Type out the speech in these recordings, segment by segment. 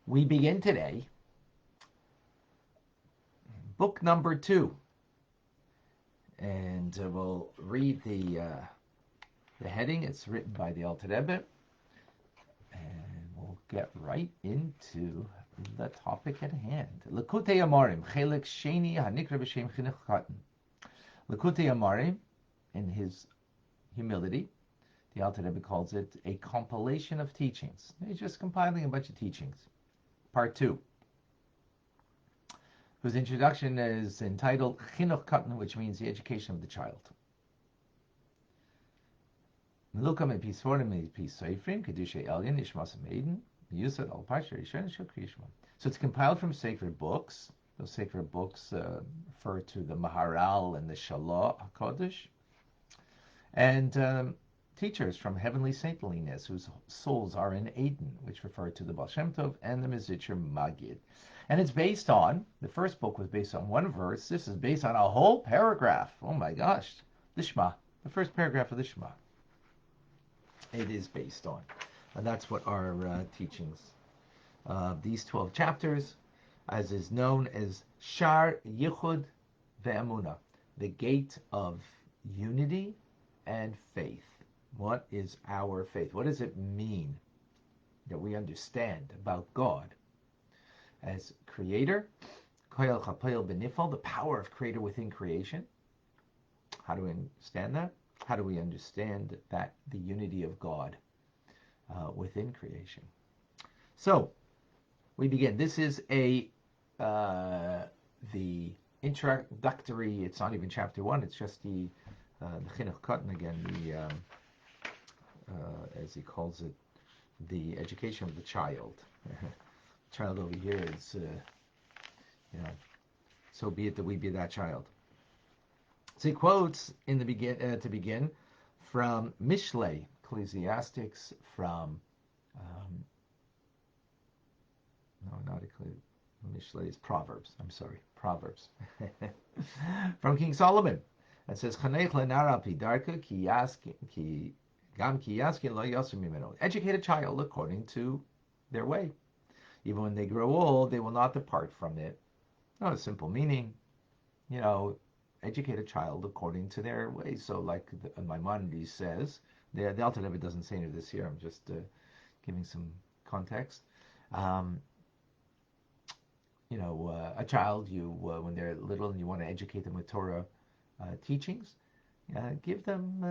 We begin today book number 2, and we'll read the heading. It's written by the Alter Rebbe, and we'll get right into the topic at hand. Likutei Amarim, Chelik Sheni Hanikra B'Shem Chinuch Katan. Likutei Amarim, in his humility, the Alter Rebbe calls it a compilation of teachings. He's just compiling a bunch of teachings. Part 2, whose introduction is entitled Chinuch Katan, which means the education of the child. So it's compiled from sacred books. Those sacred books refer to the Maharal and the Shalah HaKodesh, and teachers from heavenly saintliness whose souls are in Eden, which refer to the Baal Shem Tov and the Mezritcher Magid. And it's based on, the first book was based on one verse. This is based on a whole paragraph. Oh my gosh. The Shema, the first paragraph of the Shema. It is based on. And that's what our teachings, these 12 chapters, as is known as Shar Yichud Ve'emunah, the gate of unity and faith. What is our faith? What does it mean that we understand about God as creator, Koyal Chapayel Benifal, the power of creator within creation? How do we understand that? How do we understand that the unity of God within creation? So we begin. This is the introductory. It's not even chapter 1. It's just the Chinuch Katan again. As he calls it, the education of the child. Child over here is, so be it that we be that child. So he quotes in the to begin from Mishlei, Ecclesiastics, from Mishlei is Proverbs. I'm sorry, Proverbs. From King Solomon. It says, Chanech lenara pidarka ki gam ki yaskin lo yasu mimeno. Educate a child according to their way. Even when they grow old, they will not depart from it. Not a simple meaning, educate a child according to their ways. So like Maimonides says, the Alter Rebbe doesn't say any of this here, I'm just giving some context. A child, when they're little and you want to educate them with Torah teachings, give them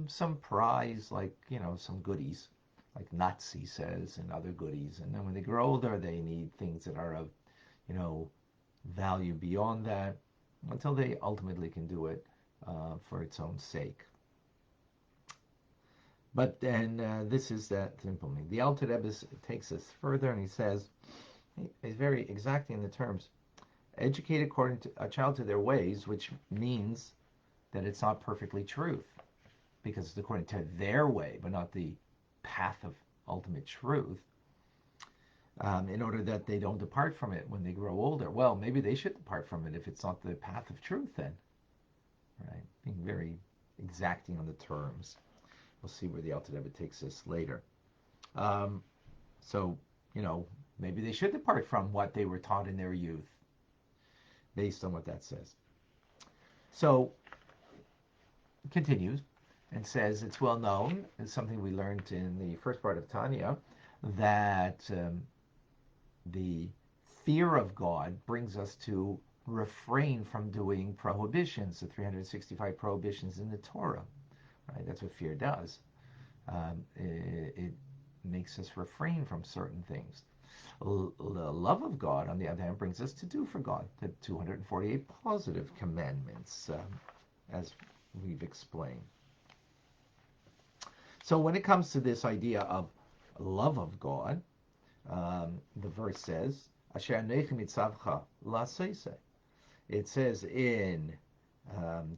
some prize, like, some goodies, like Nazi says, and other goodies. And then when they grow older, they need things that are of, value beyond that, until they ultimately can do it for its own sake. But then this is that simple thing. The Alter Rebbe takes us further, and he says, he's very exacting in the terms, educate according to a child to their ways, which means that it's not perfectly truth, because it's according to their way, but not the path of ultimate truth, in order that they don't depart from it when they grow older. Well, maybe they should depart from it if it's not the path of truth then, right? Being very exacting on the terms. We'll see where the Alter Rebbe takes us later. So, maybe they should depart from what they were taught in their youth, based on what that says. So, it continues and says, it's well known, it's something we learned in the first part of Tanya, that the fear of God brings us to refrain from doing prohibitions, the 365 prohibitions in the Torah. Right? That's what fear does. It makes us refrain from certain things. The love of God, on the other hand, brings us to do for God the 248 positive commandments, as we've explained. So when it comes to this idea of love of God, the verse says, Asher anechi mitzavcha la'aseh. It says in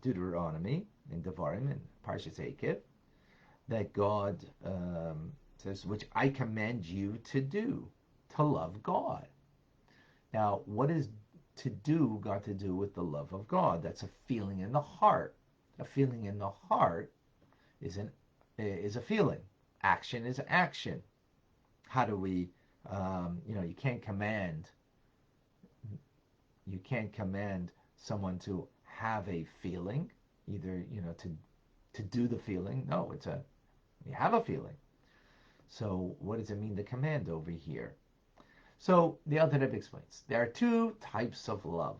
Deuteronomy, in Devarim, in Parshas Eikev, that God says, which I command you to do, to love God. Now, what is to do got to do with the love of God? That's a feeling in the heart. A feeling in the heart is a feeling. Action is action. How do we You can't command someone to have a feeling, either to do the feeling. No, you have a feeling. So what does it mean to command over here? So the Alter Rebbe explains there are two types of love.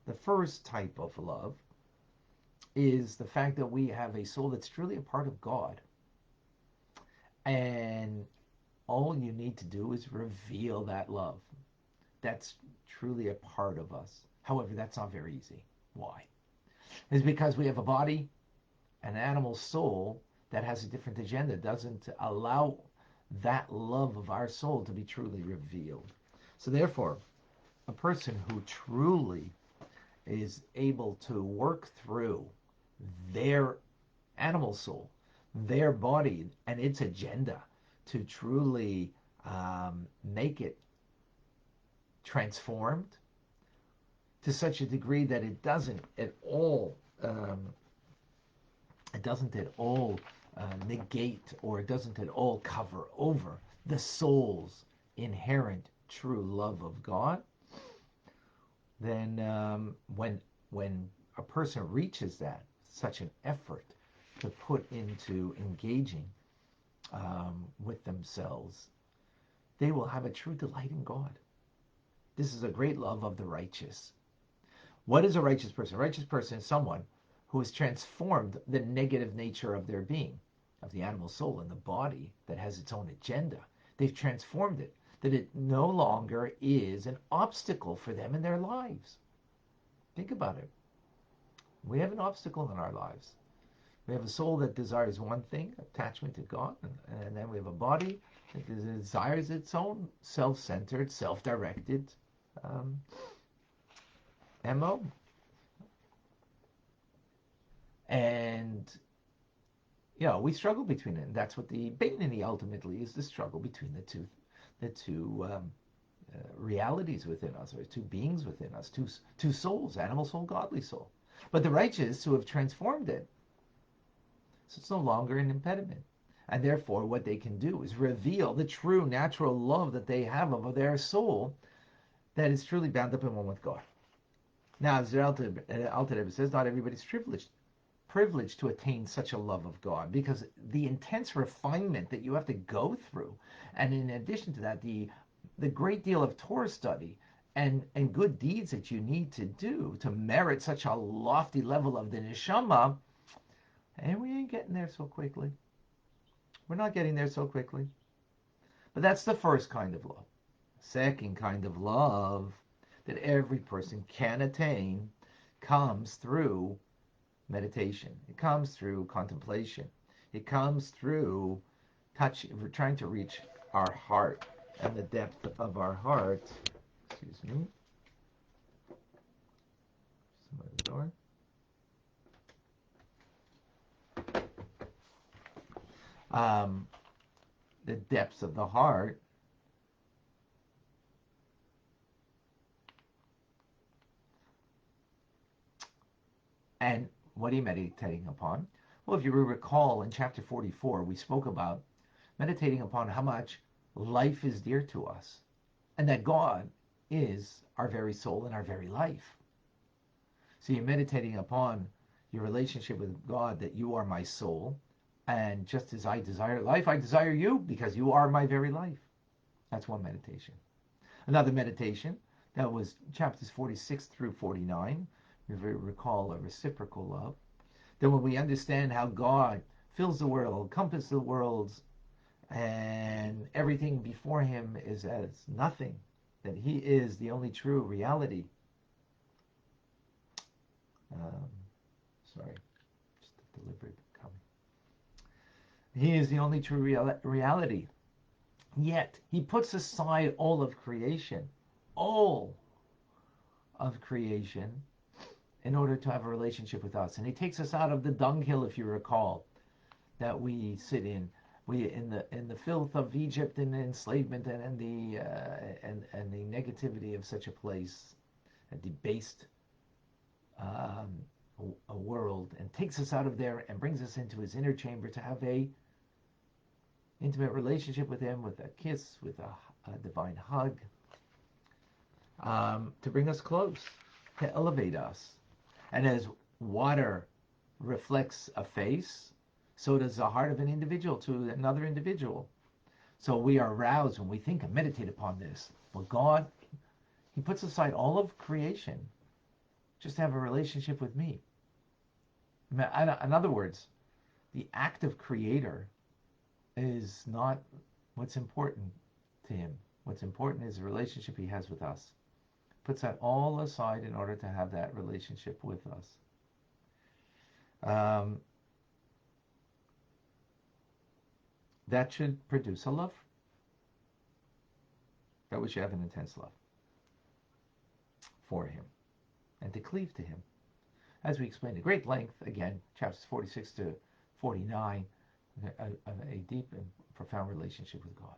The first type of love is the fact that we have a soul that's truly a part of God, and all you need to do is reveal that love. That's truly a part of us. However, that's not very easy. Why? It's because we have a body, an animal soul that has a different agenda, doesn't allow that love of our soul to be truly revealed. So therefore, a person who truly is able to work through their animal soul, their body, and its agenda to truly make it transformed to such a degree that it doesn't at all negate, or it doesn't at all cover over the soul's inherent true love of God. Then when a person reaches that, such an effort to put into engaging with themselves, they will have a true delight in God. This is a great love of the righteous. What is a righteous person? A righteous person is someone who has transformed the negative nature of their being, of the animal soul and the body that has its own agenda. They've transformed it, that it no longer is an obstacle for them in their lives. Think about it. We have an obstacle in our lives. We have a soul that desires one thing, attachment to God, and then we have a body that desires its own self-centered, self-directed MO. And we struggle between it. And that's what the Beinoni ultimately is, the struggle between the two realities within us, or two beings within us, two souls, animal soul, godly soul. But the righteous who have transformed it, so it's no longer an impediment. And therefore, what they can do is reveal the true natural love that they have of their soul that is truly bound up in one with God. Now, as the Alter Rebbe says, not everybody's privileged to attain such a love of God, because the intense refinement that you have to go through, and in addition to that, the great deal of Torah study and good deeds that you need to do to merit such a lofty level of the neshama, and we ain't getting there so quickly. We're not getting there so quickly. But that's the first kind of love. Second kind of love that every person can attain comes through meditation. It comes through contemplation. It comes through trying to reach our heart and the depth of our heart. Excuse me. Somebody at the door. The depths of the heart. And what are you meditating upon? Well, if you recall in chapter 44, we spoke about meditating upon how much life is dear to us, and that God is our very soul and our very life. So you're meditating upon your relationship with God, that you are my soul, and just as I desire life, I desire you because you are my very life. That's one meditation. Another meditation, that was chapters 46 through 49. We recall a reciprocal love. Then when we understand how God fills the world, encompasses the worlds, and everything before him is as nothing, that he is the only true reality. Sorry, just a deliberate comment. He is the only true reality. Yet he puts aside all of creation, in order to have a relationship with us. And he takes us out of the dunghill, if you recall, that we sit in. We in the filth of Egypt and enslavement and the negativity of such a place, a debased a world, and takes us out of there and brings us into his inner chamber to have a intimate relationship with Him, with a kiss, with a divine hug, to bring us close, to elevate us. And as water reflects a face, so does the heart of an individual to another individual. So we are aroused when we think and meditate upon this. Well, God, He puts aside all of creation just to have a relationship with me. In other words, the act of creator is not what's important to Him. What's important is the relationship He has with us. Puts that all aside in order to have that relationship with us. That should produce a love. That we should have an intense love for Him and to cleave to Him. As we explained at great length, again, chapters 46 to 49, a deep and profound relationship with God.